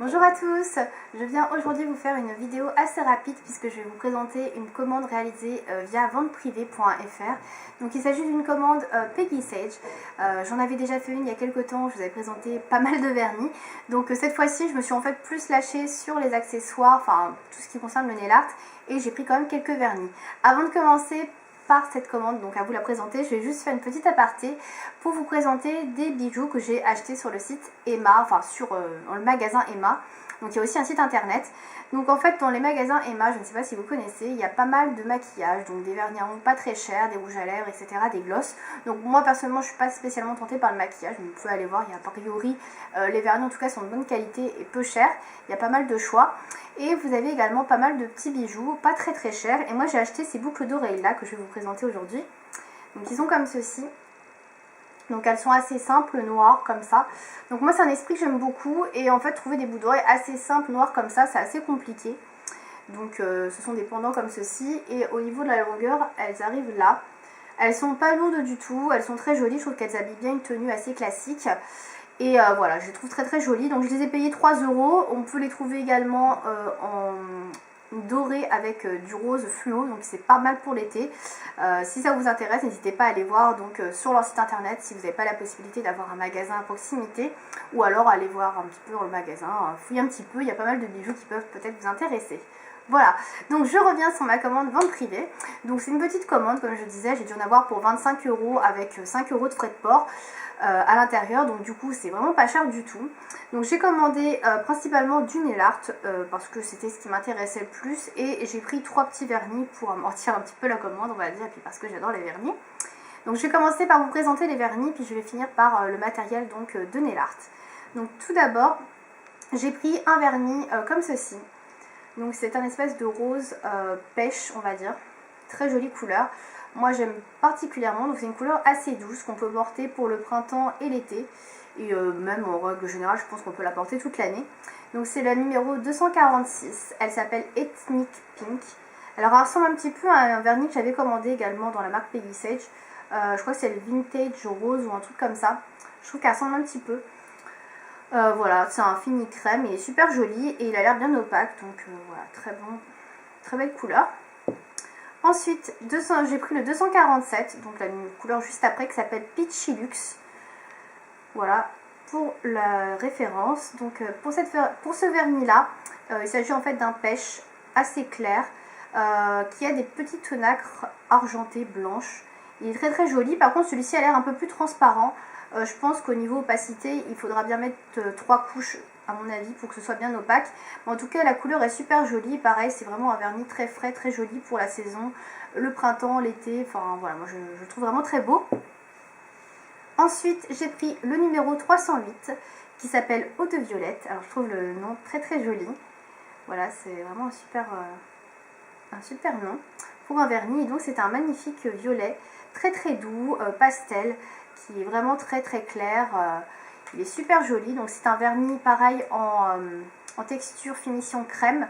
Bonjour à tous, je viens aujourd'hui vous faire une vidéo assez rapide puisque je vais vous présenter une commande réalisée via venteprivée.fr. Donc il s'agit d'une commande Peggy Sage. J'en avais déjà fait une il y a quelques temps, je vous avais présenté pas mal de vernis. Donc cette fois-ci je me suis en fait plus lâchée sur les accessoires, enfin tout ce qui concerne le nail art, et j'ai pris quand même quelques vernis. Avant de commencer par cette commande, donc à vous la présenter, je vais juste faire une petite aparté pour vous présenter des bijoux que j'ai achetés sur le site Emma, enfin sur le magasin Emma. Donc il y a aussi un site internet. Donc en fait dans les magasins Emma, je ne sais pas si vous connaissez, il y a pas mal de maquillage, donc des vernis à ongles pas très chers, des rouges à lèvres, etc., des glosses. Donc moi personnellement je suis pas spécialement tentée par le maquillage, mais vous pouvez aller voir, il y a a priori les vernis en tout cas sont de bonne qualité et peu chers, il y a pas mal de choix. Et vous avez également pas mal de petits bijoux, pas très très chers. Et moi j'ai acheté ces boucles d'oreilles là que je vais vous présenter aujourd'hui. Donc ils sont comme ceci. Donc elles sont assez simples, noires comme ça. Donc moi c'est un esprit que j'aime beaucoup. Et en fait trouver des boucles d'oreilles assez simples, noires comme ça, c'est assez compliqué. Donc ce sont des pendants comme ceci. Et au niveau de la longueur, elles arrivent là. Elles sont pas lourdes du tout, elles sont très jolies. Je trouve qu'elles habillent bien une tenue assez classique. Et voilà, je les trouve très très jolies. Donc je les ai payées 3 €. On peut les trouver également en doré avec du rose fluo, donc c'est pas mal pour l'été. Si ça vous intéresse, n'hésitez pas à aller voir donc sur leur site internet si vous n'avez pas la possibilité d'avoir un magasin à proximité, ou alors aller voir un petit peu dans le magasin, fouiller un petit peu, il y a pas mal de bijoux qui peuvent peut-être vous intéresser. Voilà, donc je reviens sur ma commande vente privée. Donc c'est une petite commande, comme je disais, j'ai dû en avoir pour 25 € avec 5 € de frais de port à l'intérieur. Donc du coup c'est vraiment pas cher du tout. Donc j'ai commandé principalement du nail art parce que c'était ce qui m'intéressait le plus. Et j'ai pris 3 petits vernis pour amortir un petit peu la commande, on va dire, et puis parce que j'adore les vernis. Donc je vais commencer par vous présenter les vernis, puis je vais finir par le matériel donc, de nail art. Donc tout d'abord, j'ai pris un vernis comme ceci. Donc c'est un espèce de rose pêche, on va dire, très jolie couleur. Moi j'aime particulièrement, donc c'est une couleur assez douce qu'on peut porter pour le printemps et l'été. Et même en règle générale, je pense qu'on peut la porter toute l'année. Donc c'est la numéro 246, elle s'appelle Ethnic Pink. Alors elle ressemble un petit peu à un vernis que j'avais commandé également dans la marque Peggy Sage. Je crois que c'est le Vintage Rose ou un truc comme ça. Je trouve qu'elle ressemble un petit peu. Voilà, c'est un fini crème, il est super joli et il a l'air bien opaque, donc voilà, très bon, très belle couleur. Ensuite, j'ai pris le 247, donc la couleur juste après qui s'appelle Peachy Luxe. Voilà, pour la référence. Donc pour ce vernis là, il s'agit en fait d'un pêche assez clair qui a des petites nacres argentées blanches. Il est très très joli, par contre celui-ci a l'air un peu plus transparent. Je pense qu'au niveau opacité, il faudra bien mettre 3 couches à mon avis pour que ce soit bien opaque. Mais en tout cas, la couleur est super jolie. Pareil, c'est vraiment un vernis très frais, très joli pour la saison, le printemps, l'été. Enfin voilà, moi je le trouve vraiment très beau. Ensuite, j'ai pris le numéro 308 qui s'appelle Eau de Violette. Alors je trouve le nom très très joli. Voilà, c'est vraiment un super nom pour un vernis. Et donc c'est un magnifique violet, très très doux, pastel, qui est vraiment très très clair. Il est super joli. Donc c'est un vernis pareil en texture finition crème.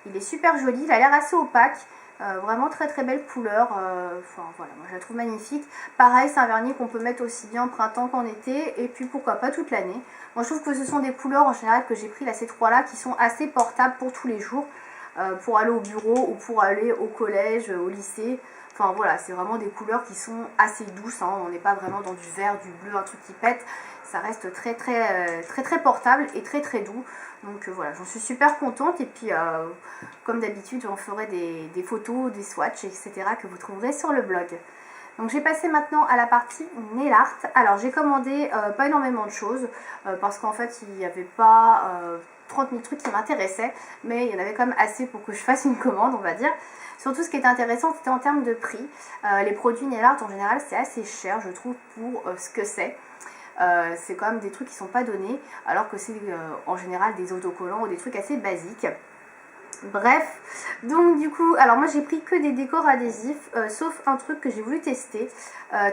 Il est super joli, il a l'air assez opaque. Vraiment très très belle couleur. Enfin voilà, moi je la trouve magnifique. Pareil, c'est un vernis qu'on peut mettre aussi bien en printemps qu'en été, et puis pourquoi pas toute l'année. Moi je trouve que ce sont des couleurs en général que j'ai pris là, ces trois là, qui sont assez portables pour tous les jours, pour aller au bureau ou pour aller au collège, au lycée. Enfin voilà, c'est vraiment des couleurs qui sont assez douces, hein. On n'est pas vraiment dans du vert, du bleu, un truc qui pète. Ça reste très très portable et très très doux. Donc voilà, j'en suis super contente. Et puis comme d'habitude, j'en ferai des photos, des swatchs, etc. que vous trouverez sur le blog. Donc j'ai passé maintenant à la partie nail art. Alors j'ai commandé pas énormément de choses parce qu'en fait il n'y avait pas 30 000 trucs qui m'intéressaient, mais il y en avait quand même assez pour que je fasse une commande, on va dire. Surtout ce qui était intéressant, c'était en termes de prix. Les produits nail art en général c'est assez cher, je trouve, pour ce que c'est. C'est quand même des trucs qui sont pas donnés, alors que c'est en général des autocollants ou des trucs assez basiques. Bref, donc du coup, alors moi j'ai pris que des décors adhésifs, sauf un truc que j'ai voulu tester,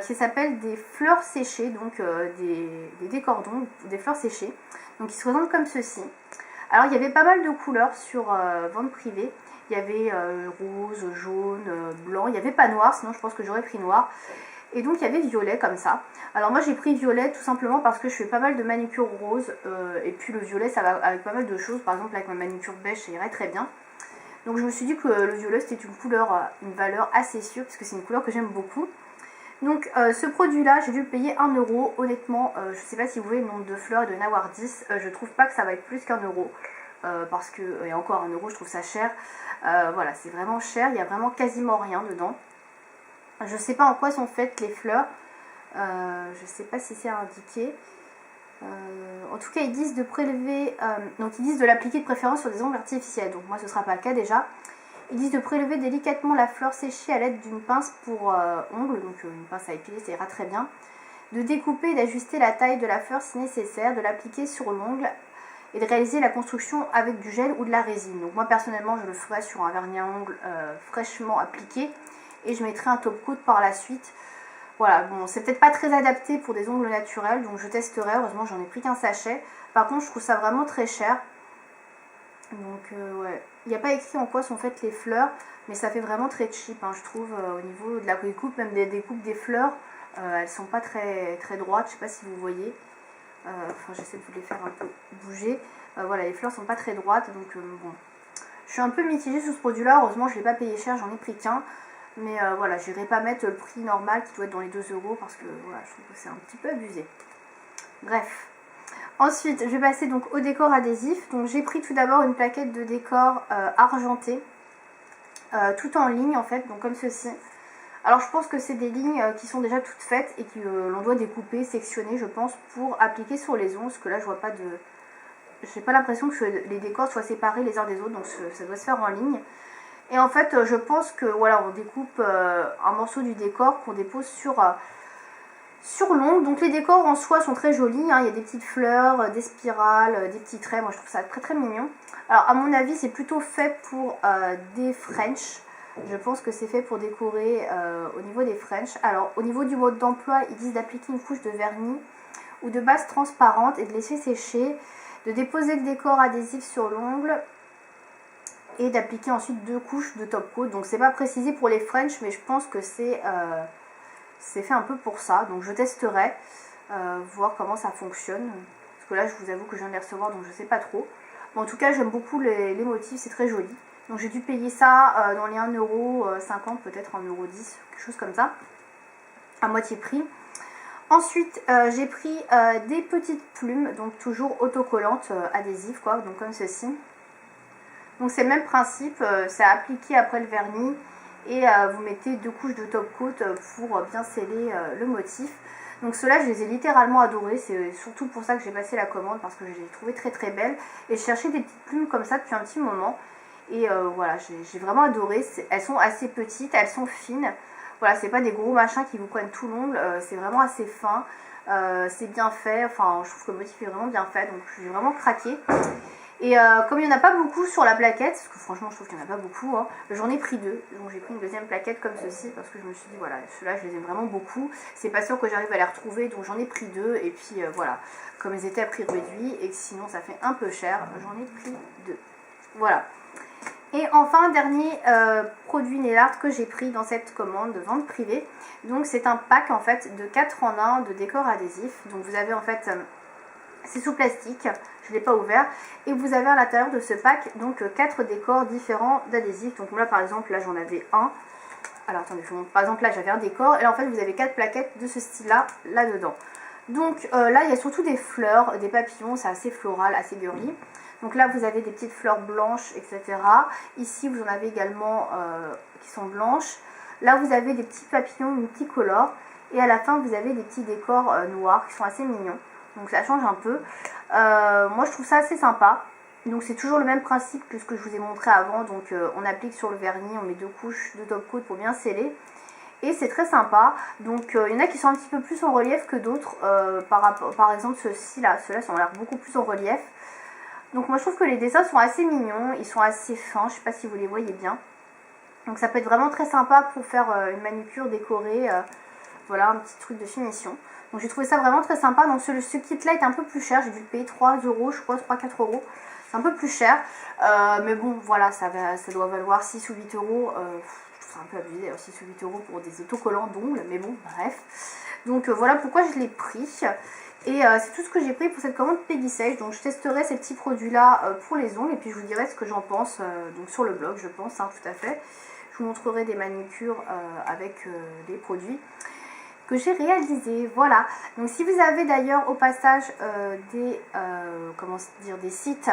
qui s'appelle des fleurs séchées, donc des décordons, des fleurs séchées, donc qui se présentent comme ceci. Alors il y avait pas mal de couleurs sur vente privée, il y avait rose, jaune, blanc, il n'y avait pas noir, sinon je pense que j'aurais pris noir. Et donc il y avait violet comme ça. Alors moi j'ai pris violet tout simplement parce que je fais pas mal de manucure rose. Et puis le violet ça va avec pas mal de choses. Par exemple avec ma manucure beige ça irait très bien. Donc je me suis dit que le violet c'était une couleur, une valeur assez sûre. Parce que c'est une couleur que j'aime beaucoup. Donc ce produit là j'ai dû le payer 1 euro. Honnêtement je sais pas si vous voyez le nombre de fleurs, de n'avoir 10. Je trouve pas que ça va être plus qu'1 euro. Parce que, et encore 1 euro je trouve ça cher. Voilà c'est vraiment cher. Il y a vraiment quasiment rien dedans. Je sais pas en quoi sont faites les fleurs. Je sais pas si c'est indiqué. En tout cas ils disent de prélever, donc ils disent de l'appliquer de préférence sur des ongles artificiels. Donc moi ce sera pas le cas déjà. Ils disent de prélever délicatement la fleur séchée à l'aide d'une pince pour ongles, donc une pince à épiler ça ira très bien. De découper et d'ajuster la taille de la fleur si nécessaire, de l'appliquer sur l'ongle et de réaliser la construction avec du gel ou de la résine. Donc moi personnellement je le ferai sur un vernis à ongles fraîchement appliqué et je mettrai un top coat par la suite. Voilà, bon c'est peut-être pas très adapté pour des ongles naturels donc je testerai, heureusement j'en ai pris qu'un sachet. Par contre je trouve ça vraiment très cher. Donc ouais, il n'y a pas écrit en quoi sont faites les fleurs, mais ça fait vraiment très cheap hein, je trouve au niveau de la découpe, même des découpes des fleurs, elles sont pas très droites, je sais pas si vous voyez. Enfin j'essaie de vous les faire un peu bouger. Voilà, les fleurs sont pas très droites donc bon. Je suis un peu mitigée sur ce produit là, heureusement je ne l'ai pas payé cher, j'en ai pris qu'un. Mais voilà, je n'irai pas mettre le prix normal qui doit être dans les 2 euros parce que voilà, je trouve que c'est un petit peu abusé. Bref. Ensuite, je vais passer donc au décor adhésif. Donc j'ai pris tout d'abord une plaquette de décor argenté, tout en ligne en fait, donc comme ceci. Alors je pense que c'est des lignes qui sont déjà toutes faites et que l'on doit découper, sectionner je pense pour appliquer sur les ongles, parce que là je vois pas de... J'ai pas l'impression que les décors soient séparés les uns des autres, donc ça doit se faire en ligne. Et en fait je pense que voilà, on découpe un morceau du décor qu'on dépose sur l'ongle. Donc les décors en soi sont très jolis, hein. Il y a des petites fleurs, des spirales, des petits traits, moi je trouve ça très très mignon. Alors à mon avis c'est plutôt fait pour des French. Je pense que c'est fait pour décorer au niveau des French. Alors au niveau du mode d'emploi, ils disent d'appliquer une couche de vernis ou de base transparente et de laisser sécher, de déposer le décor adhésif sur l'ongle et d'appliquer ensuite 2 couches de top coat. Donc c'est pas précisé pour les French, mais je pense que c'est fait un peu pour ça. Donc je testerai, voir comment ça fonctionne. Parce que là je vous avoue que je viens de les recevoir donc je sais pas trop. Mais en tout cas j'aime beaucoup les motifs, c'est très joli. Donc j'ai dû payer ça dans les 1,50€, peut-être 1,10€, quelque chose comme ça, à moitié prix. Ensuite j'ai pris des petites plumes, donc toujours autocollantes, adhésives quoi, donc comme ceci. Donc c'est le même principe, c'est à appliquer après le vernis et vous mettez 2 couches de top coat pour bien sceller le motif. Donc ceux-là je les ai littéralement adorés, c'est surtout pour ça que j'ai passé la commande parce que je les ai trouvées très très belles. Et je cherchais des petites plumes comme ça depuis un petit moment. Et voilà, j'ai vraiment adoré. Elles sont assez petites, elles sont fines. Voilà, c'est pas des gros machins qui vous prennent tout l'ongle, c'est vraiment assez fin. C'est bien fait, enfin je trouve que le motif est vraiment bien fait, donc je suis vraiment craquée. Et comme il n'y en a pas beaucoup sur la plaquette, parce que franchement je trouve qu'il n'y en a pas beaucoup, hein, j'en ai pris 2. Donc j'ai pris une deuxième plaquette comme ceci parce que je me suis dit voilà, ceux-là je les aime vraiment beaucoup. C'est pas sûr que j'arrive à les retrouver, donc j'en ai pris 2. Et puis voilà, comme ils étaient à prix réduit et que sinon ça fait un peu cher, j'en ai pris 2. Voilà. Et enfin, dernier produit nail art que j'ai pris dans cette commande de vente privée. Donc c'est un pack en fait de 4 en 1 de décor adhésif. Donc vous avez en fait, c'est sous plastique, je ne l'ai pas ouvert. Et vous avez à l'intérieur de ce pack donc 4 décors différents d'adhésifs. Donc là par exemple, là j'en avais un. Alors attendez, je vous montre. Par exemple là j'avais un décor et là, en fait vous avez 4 plaquettes de ce style là, là-dedans. Donc là il y a surtout des fleurs, des papillons, c'est assez floral, assez girly. Donc là vous avez des petites fleurs blanches, etc. Ici vous en avez également qui sont blanches. Là vous avez des petits papillons multicolores. Et à la fin vous avez des petits décors noirs qui sont assez mignons. Donc ça change un peu. Moi je trouve ça assez sympa. Donc c'est toujours le même principe que ce que je vous ai montré avant. Donc on applique sur le vernis, on met 2 couches de top coat pour bien sceller. Et c'est très sympa. Donc il y en a qui sont un petit peu plus en relief que d'autres. Par exemple ceux-ci là, ceux-là sont l'air beaucoup plus en relief. Donc moi je trouve que les dessins sont assez mignons, ils sont assez fins, je sais pas si vous les voyez bien. Donc ça peut être vraiment très sympa pour faire une manucure décorée, voilà un petit truc de finition. Donc j'ai trouvé ça vraiment très sympa. Donc ce kit là est un peu plus cher, j'ai dû le payer 3 euros, je crois 3-4 euros. C'est un peu plus cher, mais bon voilà, ça doit valoir 6 ou 8 euros. Je trouve c'est un peu abusé d'ailleurs 6 ou 8 € pour des autocollants d'ongles, mais bon, bref. Donc voilà pourquoi je l'ai pris. Et c'est tout ce que j'ai pris pour cette commande Peggy Sage. Donc je testerai ces petits produits là pour les ongles et puis je vous dirai ce que j'en pense donc sur le blog, je pense, hein, tout à fait. Je vous montrerai des manicures avec des produits que j'ai réalisés. Voilà. Donc si vous avez d'ailleurs au passage comment dire, des sites,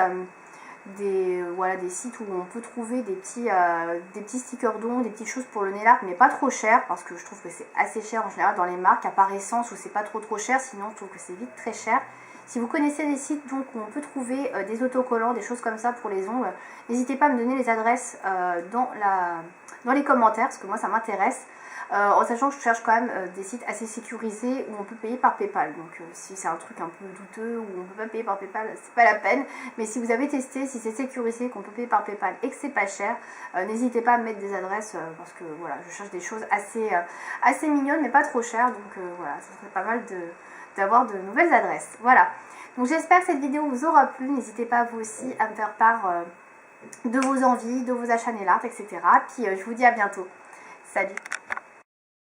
voilà, des sites où on peut trouver des petits stickers d'ongles, des petites choses pour le nail art, mais pas trop cher, parce que je trouve que c'est assez cher en général dans les marques, à part Essence où c'est pas trop cher, sinon je trouve que c'est vite très cher. Si vous connaissez des sites donc où on peut trouver des autocollants, des choses comme ça pour les ongles, n'hésitez pas à me donner les adresses dans les commentaires, parce que moi ça m'intéresse. En sachant que je cherche quand même des sites assez sécurisés où on peut payer par Paypal. Donc si c'est un truc un peu douteux où on ne peut pas payer par Paypal, c'est pas la peine. Mais si vous avez testé, si c'est sécurisé, qu'on peut payer par Paypal et que c'est pas cher, n'hésitez pas à me mettre des adresses parce que voilà, je cherche des choses assez mignonnes mais pas trop chères. Donc voilà, ça serait pas mal d'avoir de nouvelles adresses. Voilà. Donc j'espère que cette vidéo vous aura plu. N'hésitez pas vous aussi à me faire part de vos envies, de vos achats nail art, etc. Puis je vous dis à bientôt. Salut!